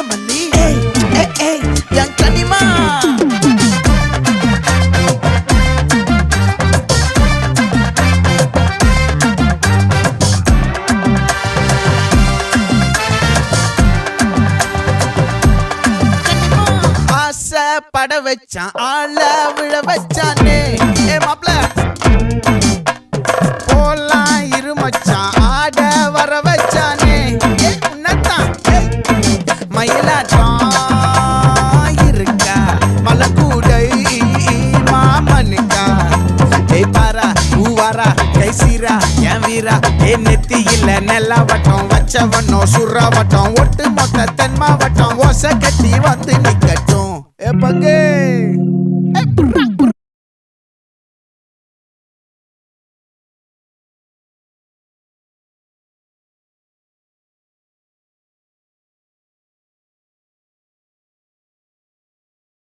மல்லி என் கனிமா பட வச்சான் ஆள விழ வச்சானே மாப்ள போலாம் இருமச்சான் ஆட வர வச்சானே உன்னதான் மயிலாட்டம் இருக்கா மலக்கூடை மாமனுக்கா பாரா ஊவாரா கைசீரா என் வீரா நெத்தி இல்ல நெல்லா வட்டம் வச்ச வண்ணம் சுறா வட்டம் ஒட்டு மொத்த தென் மாவட்டம் ஓசை கட்டி வந்து நிக்கட்டும் பங்கே